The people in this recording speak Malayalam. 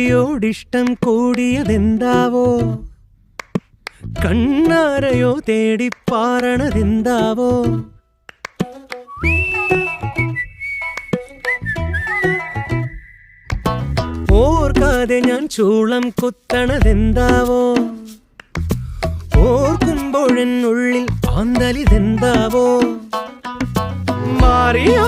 കുട്ടിയോടിഷ്ടം കൂടിയതെന്താവോ കണ്ണാരയോ തേടിപ്പാറണതെന്താവോ ഓർക്കാതെ ഞാൻ ചൂളം കുത്തണതെന്താവോ ഓർക്കുമ്പോഴെന്നുള്ളിൽ ആന്തലിതെന്താവോ മാറിയോ